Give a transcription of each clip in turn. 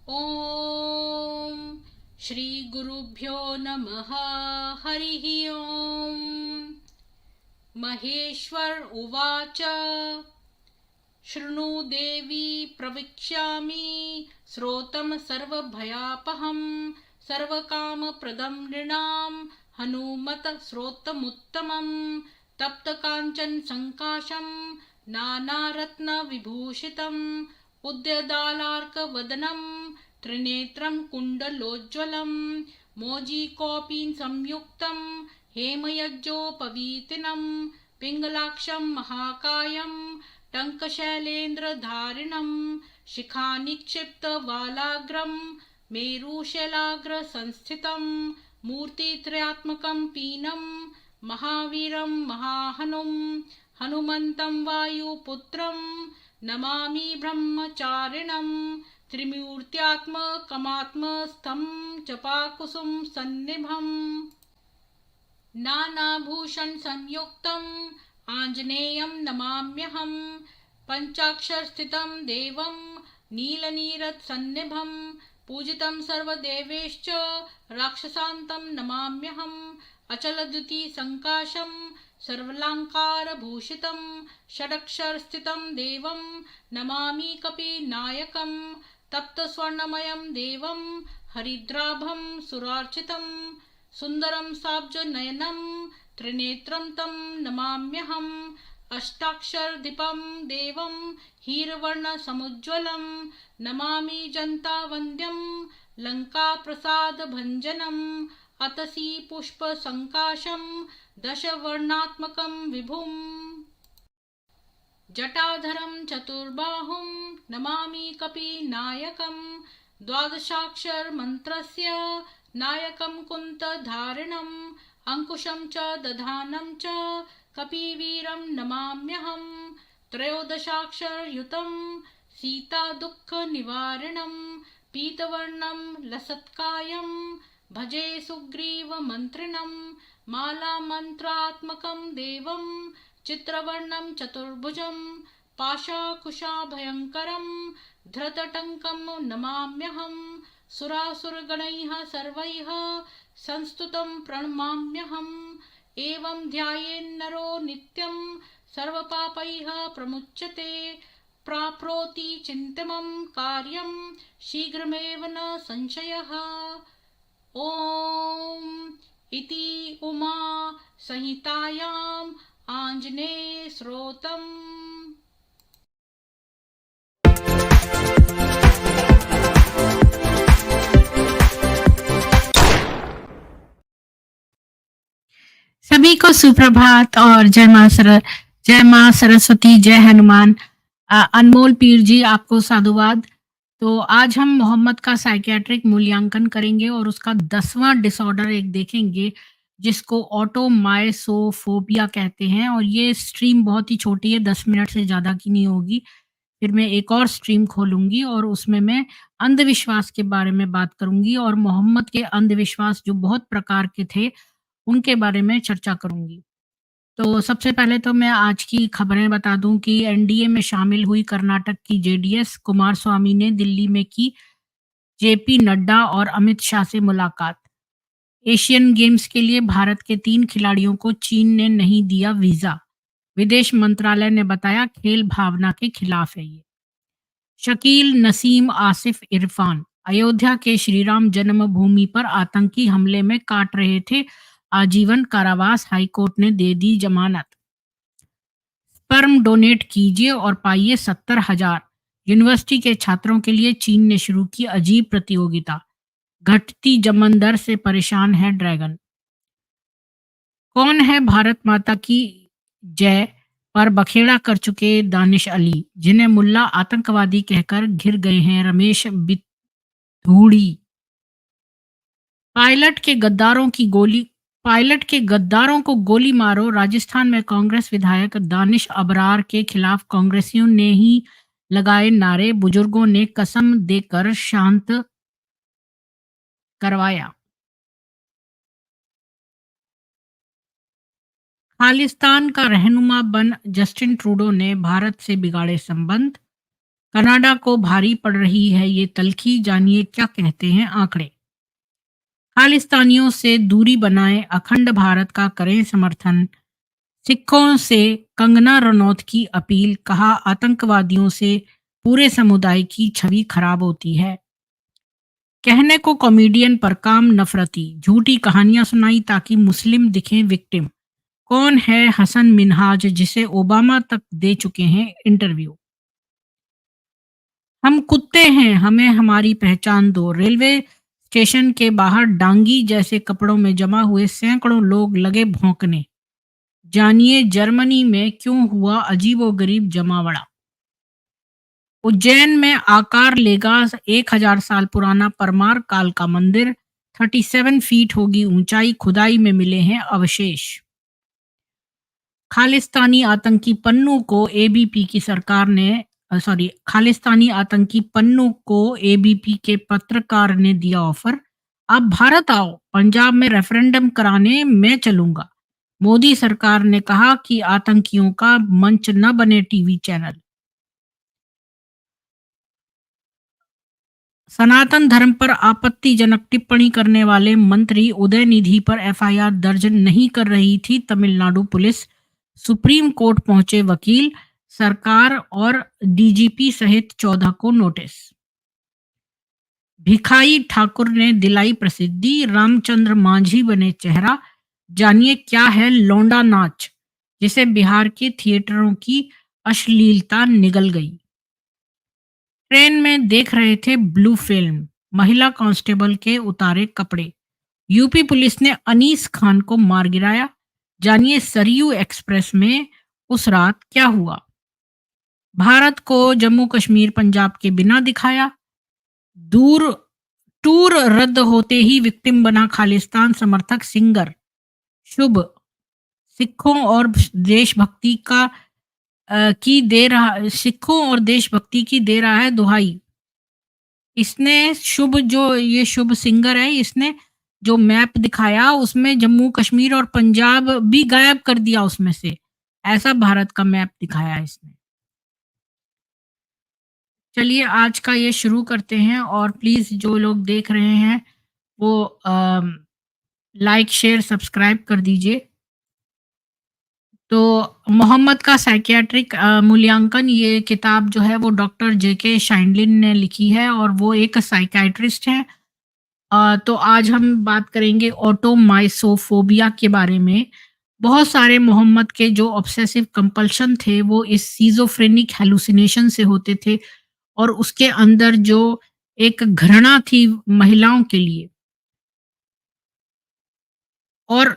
ॐ श्रीगुरुभ्यो नमः। हरिः ॐ। महेश्वर उवाच शृणु देवी प्रवक्ष्यामि श्रोतं सर्वभयापहं सर्वकामप्रदं नृणां हनुमत श्रोतमुत्तमं तप्तकाञ्चन संकाशं नानारत्नविभूषितम् उद्यदालार्कवदनं त्रिनेत्रं कुण्डलोज्ज्वलं मोजीकोऽपि संयुक्तं हेमयज्ञोपवीतिनं पिङ्गलाक्षं महाकायं टङ्कशैलेन्द्रधारिणं शिखानिक्षिप्तवालाग्रं मेरुशैलाग्रसंस्थितं मूर्तित्रयात्मकं पीनं महावीरं महाहनुं हनुमन्तं वायुपुत्रं नमामि ब्रह्मचारिणं त्रिमूर्त्यात्मकमात्मस्थं जपाकुसुम सन्निभम् नानाभूषण संयुक्तम् आञ्जनेयं नमाम्यहं पञ्चाक्षरस्थितं देवं नीलनीरत्सन्निभं पूजितं सर्वदेवैश्च राक्षसान्तं नमाम्यहम् अचलद्युतिसङ्काशं सर्वालङ्कारभूषितं षडक्षरस्थितं देवं नमामि कपिनायकं तप्तस्वर्णमयं देवं हरिद्राभं सुरार्चितं सुन्दरं साब्जनयनं त्रिनेत्रं तं नमाम्यहम् अष्टाक्षरदीपं देवं हीरवर्णसमुज्ज्वलं नमामि जन्तावन्द्यं लङ्काप्रसादभञ्जनम् अतसी पुष्पसङ्काशं दशवर्णात्मकं विभुम् जटाधरं चतुर्बाहुं नमामि कपिनायकं द्वादशाक्षरमन्त्रस्य नायकं कुन्तधारिणम् अंकुशं च दधानं च कपिवीरं नमाम्यहं त्रयोदशाक्षरयुतं सीतादुःखनिवारिणं पीतवर्णं लसत्कायं भजे सुग्रीवमन्त्रिणं मालामन्त्रात्मकं देवं चित्रवर्णं चतुर्भुजं पाशाकुशाभयङ्करं धृतटङ्कं नमाम्यहं सुरासुरगणैः सर्वैः संस्तुतं प्रणमाम्यहम् एवं ध्यायेन्नरो नित्यं सर्वपापैः प्रमुच्यते प्राप्नोति चिन्तिमं कार्यं शीघ्रमेव न संशयः। ॐ इति उमा संहितायाम् आञ्जनेय स्तोत्रम्। सभी को सुप्रभात और जय माँ सरस्वती, जय हनुमान। अनमोल पीर जी, आपको साधुवाद। तो आज हम मोहम्मद का साइकियाट्रिक मूल्यांकन करेंगे और उसका 10वां डिसऑर्डर एक देखेंगे जिसको ऑटोमायसोफोबिया कहते हैं। और ये स्ट्रीम बहुत ही छोटी है, 10 मिनट से ज़्यादा की नहीं होगी। फिर मैं एक और स्ट्रीम खोलूंगी और उसमें मैं अंधविश्वास के बारे में बात करूंगी और मोहम्मद के अंधविश्वास जो बहुत प्रकार के थे उनके बारे में चर्चा करूंगी। तो सबसे पहले तो मैं आज की खबरें बता दूं कि एनडीए में शामिल हुई कर्नाटक की जेडीएस, कुमारस्वामी ने दिल्ली में की जेपी नड्डा और अमित शाह से मुलाकात। एशियन गेम्स के लिए भारत के 3 खिलाड़ियों को चीन ने नहीं दिया वीजा। विदेश मंत्रालय ने बताया खेल भावना के खिलाफ है ये। शकील, नसीम, आसिफ, इरफान अयोध्या के श्रीराम जन्मभूमि पर आतंकी हमले में काट रहे थे आजीवन कारावास, हाईकोर्ट ने दे दी जमानत। स्पर्म डोनेट कीजिए और पाइए 70,000। यूनिवर्सिटी के छात्रों के लिए चीन ने शुरू की अजीब प्रतियोगिता। घटती जमन दर से परेशान है ड्रैगन। कौन है भारत माता की जय पर बखेड़ा कर चुके दानिश अली, जिन्हें मुल्ला आतंकवादी कहकर घिर गए हैं रमेश बिथूड़ी। पायलट के गद्दारों को गोली मारो। राजस्थान में कांग्रेस विधायक दानिश अबरार के खिलाफ कांग्रेसियों ने ही लगाए नारे। बुजुर्गों ने कसम देकर शांत करवाया। खालिस्तान का रहनुमा बन जस्टिन ट्रूडो ने भारत से बिगाड़े संबंध। कनाडा को भारी पड़ रही है ये तलखी, जानिए क्या कहते हैं आंकड़े। खालिस्तानियों से दूरी बनाए, अखंड भारत का करें समर्थन। सिखों से कंगना रनौत की अपील, कहा आतंकवादियों से पूरे समुदाय की छवि खराब होती है। कहने को कॉमेडियन पर काम नफरती, झूठी कहानियां सुनाई ताकि मुस्लिम दिखें विक्टिम। कौन है हसन मिनहाज जिसे ओबामा तक दे चुके हैं इंटरव्यू। हम कुत्ते हैं, हमें हमारी पहचान दो। रेलवे स्टेशन के बाहर डांगी जैसे कपड़ों में जमा हुए सैकड़ों लोग लगे भौंकने। जानिए जर्मनी में क्यों हुआ अजीबोगरीब जमावड़ा। उज्जैन में आकार लेगा 1000 साल पुराना परमार काल का मंदिर। 37 फीट होगी ऊंचाई, खुदाई में मिले हैं अवशेष। खालिस्तानी आतंकी पन्नू को एबीपी की सरकार ने खालिस्तानी आतंकी पन्नू को एबीपी के पत्रकार ने दिया ऑफर। आप भारत आओ, पंजाब में रेफरेंडम कराने मैं चलूंगा। मोदी सरकार ने कहा कि आतंकियों का मंच न बने टीवी चैनल। सनातन धर्म पर आपत्तिजनक टिप्पणी करने वाले मंत्री उदयनिधि पर एफआईआर दर्ज नहीं कर रही थी तमिलनाडु पुलिस। सुप्रीम कोर्ट पहुंचे वकील, सरकार और डीजीपी सहित 14 को नोटिस। भिखाई ठाकुर ने दिलाई प्रसिद्धि, रामचंद्र मांझी बने चेहरा। जानिए क्या है लौंडा नाच, जिसे बिहार के थिएटरों की अश्लीलता निगल गई। ट्रेन में देख रहे थे ब्लू फिल्म, महिला कांस्टेबल के उतारे कपड़े। यूपी पुलिस ने अनीस खान को मार गिराया। जानिए सरयू एक्सप्रेस में उस रात क्या हुआ। भारत को जम्मू कश्मीर पंजाब के बिना दिखाया। दूर टूर रद्द होते ही विक्टिम बना खालिस्तान समर्थक सिंगर। शुभ सिखों और देशभक्ति का सिखों और देशभक्ति की दे रहा है दुहाई। इसने शुभ, जो ये शुभ सिंगर है, इसने जो मैप दिखाया उसमें जम्मू कश्मीर और पंजाब भी गायब कर दिया उसमें से। ऐसा भारत का मैप दिखाया इसने। चलिए आज का ये शुरू करते हैं और प्लीज जो लोग देख रहे हैं वो लाइक शेयर सब्सक्राइब कर दीजिए। तो मोहम्मद का साइकियाट्रिक मूल्यांकन, ये किताब जो है वो डॉक्टर जेके शाइनलिन ने लिखी है और वो एक साइकियाट्रिस्ट हैं। तो आज हम बात करेंगे ऑटोमाइसोफोबिया के बारे में। बहुत सारे मोहम्मद के जो ऑब्सेसिव कंपल्शन थे वो इस सीजोफ्रेनिक हेलुसिनेशन से होते थे और उसके अंदर जो एक घृणा थी महिलाओं के लिए और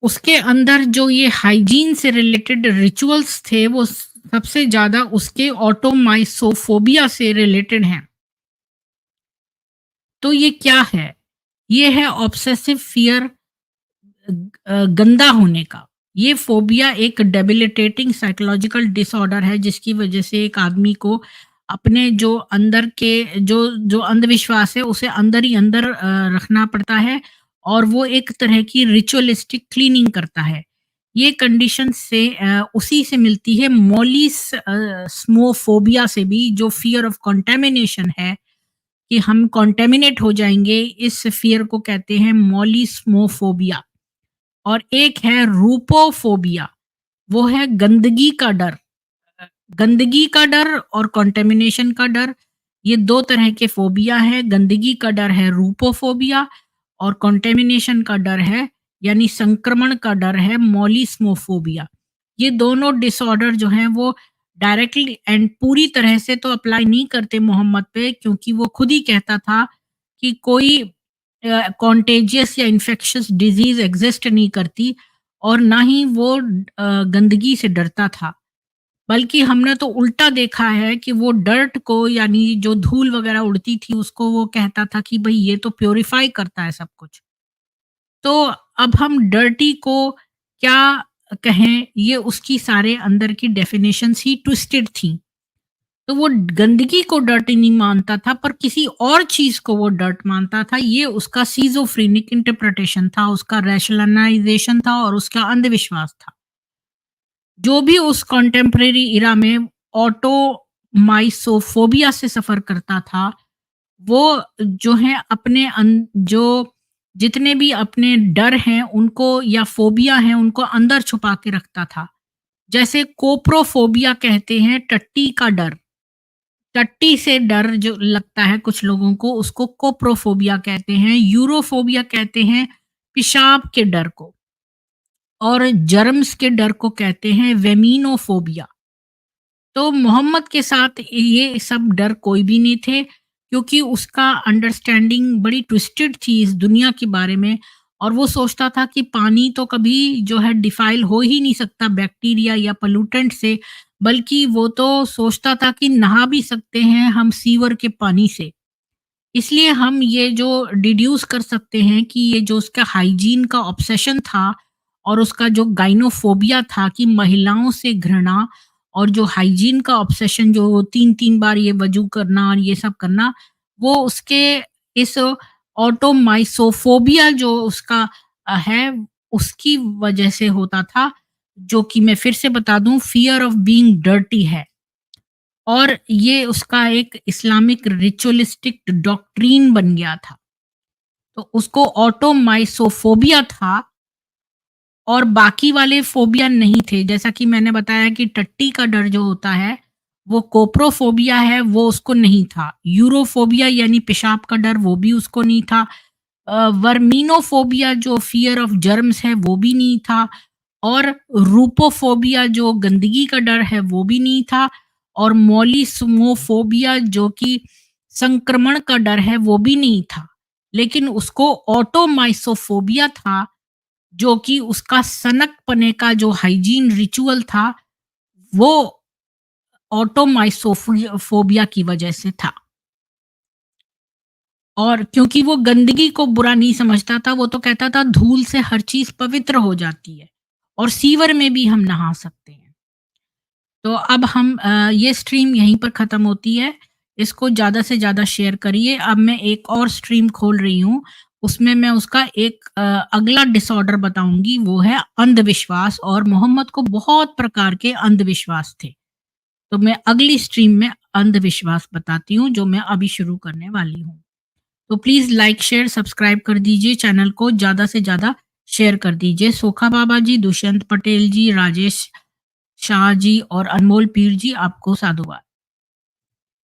उसके अंदर जो ये हाइजीन से रिलेटेड रिचुअल्स थे वो सबसे ज्यादा उसके ऑटोमाइसोफोबिया से रिलेटेड हैं। तो ये क्या है? ये है ऑब्सेसिव फियर, गंदा होने का। ये फोबिया एक डेबिलिटेटिंग साइकोलॉजिकल डिसऑर्डर है जिसकी वजह से एक आदमी को अपने जो अंदर के जो जो अंधविश्वास है उसे अंदर ही अंदर रखना पड़ता है और वो एक तरह की रिचुअलिस्टिक क्लीनिंग करता है। ये कंडीशन से उसी से मिलती है मोलिस स्मोफोबिया से भी, जो फियर ऑफ कंटेमिनेशन है कि हम कंटेमिनेट हो जाएंगे, इस फियर को कहते हैं मोलिस्मोफोबिया। और एक है रूपोफोबिया, वो है गंदगी का डर। गंदगी का डर और कंटेमिनेशन का डर, ये दो तरह के फोबिया है। गंदगी का डर है रूपोफोबिया और कंटेमिनेशन का डर है यानी संक्रमण का डर है मोलिस्मोफोबिया। ये दोनों डिसऑर्डर जो हैं वो डायरेक्टली एंड पूरी तरह से तो अप्लाई नहीं करते मोहम्मद पे, क्योंकि वो खुद ही कहता था कि कोई कॉन्टेजियस या इन्फेक्शियस डिजीज एग्जिस्ट नहीं करती और ना ही वो गंदगी से डरता था। बल्कि हमने तो उल्टा देखा है कि वो डर्ट को, यानी जो धूल वगैरह उड़ती थी, उसको वो कहता था कि भाई ये तो प्योरीफाई करता है सब कुछ। तो अब हम डर्टी को क्या कहें, ये उसकी सारे अंदर की डेफिनेशंस ही ट्विस्टेड थी। तो वो गंदगी को डर्ट नहीं मानता था पर किसी और चीज को वो डर्ट मानता था। ये उसका सीजोफ्रेनिक इंटरप्रिटेशन था, उसका रैशनलाइजेशन था और उसका अंधविश्वास था। जो भी उस कॉन्टेम्परेरी इरा में ऑटो ऑटोमाइसोफोबिया से सफ़र करता था, वो जो है जो जितने भी अपने डर हैं उनको या फ़ोबिया हैं उनको अंदर छुपा के रखता था। जैसे कोप्रोफोबिया कहते हैं टट्टी का डर। टट्टी से डर जो लगता है कुछ लोगों को उसको कोप्रोफोबिया कहते हैं। यूरोफोबिया कहते हैं पेशाब के डर को, और जर्म्स के डर को कहते हैं वेमिनोफोबिया। तो मोहम्मद के साथ ये सब डर कोई भी नहीं थे, क्योंकि उसका अंडरस्टैंडिंग बड़ी ट्विस्टेड थी इस दुनिया के बारे में। और वो सोचता था कि पानी तो कभी जो है डिफाइल हो ही नहीं सकता बैक्टीरिया या पोल्यूटेंट से, बल्कि वो तो सोचता था कि नहा भी सकते हैं हम सीवर के पानी से। इसलिए हम ये जो डिड्यूस कर सकते हैं कि ये जो उसका हाइजीन का ऑब्सेशन था और उसका जो गाइनोफोबिया था कि महिलाओं से घृणा, और जो हाइजीन का ऑब्सेशन जो 3-3 बार ये वजू करना और ये सब करना, वो उसके इस ऑटोमाइसोफोबिया जो उसका है, उसकी वजह से होता था, जो कि मैं फिर से बता दूं फियर ऑफ बीइंग डर्टी है। और ये उसका एक इस्लामिक रिचुअलिस्टिक डॉक्ट्रीन बन गया था। तो उसको ऑटोमाइसोफोबिया था और बाकी वाले फोबिया नहीं थे। जैसा कि मैंने बताया कि टट्टी का डर जो होता है, वो कोप्रोफोबिया है, वो उसको नहीं था। यूरोफोबिया यानी पेशाब का डर, वो भी उसको नहीं था। वर्मीनोफोबिया जो फ़ियर ऑफ जर्म्स है, वो भी नहीं था। और रूपोफोबिया जो गंदगी का डर है, वो भी नहीं था। और मॉलिस्मोफोबिया जो कि संक्रमण का डर है, वो भी नहीं था। लेकिन उसको ऑटोमाइसोफोबिया था, जो कि उसका सनकपने का जो हाइजीन रिचुअल था, वो फोबिया की वजह से था। और क्योंकि वो गंदगी को बुरा नहीं समझता था, वो तो कहता था धूल से हर चीज़ पवित्र हो जाती है और सीवर में भी हम नहा सकते हैं। तो अब हम ये स्ट्रीम यहीं पर ख़त्म होती है। इसको ज़्यादा से ज़्यादा शेयर करिए। अब मैं एक और स्ट्रीम खोल रही हूँ, उसमें मैं उसका एक अगला डिसऑर्डर बताऊँगी, वो है अंधविश्वास। और मोहम्मद को बहुत प्रकार के अंधविश्वास थे। तो मैं अगली स्ट्रीम में अंधविश्वास बताती हूँ, जो मैं अभी शुरू करने वाली हूँ। तो प्लीज़ लाइक, शेयर, सब्सक्राइब कर दीजिए, चैनल को ज़्यादा से ज़्यादा शेयर कर दीजिए। सोखा बाबा जी, दुष्यंत पटेल जी, राजेश शाह जी और अनमोल पीर जी, आपको साधुवाद।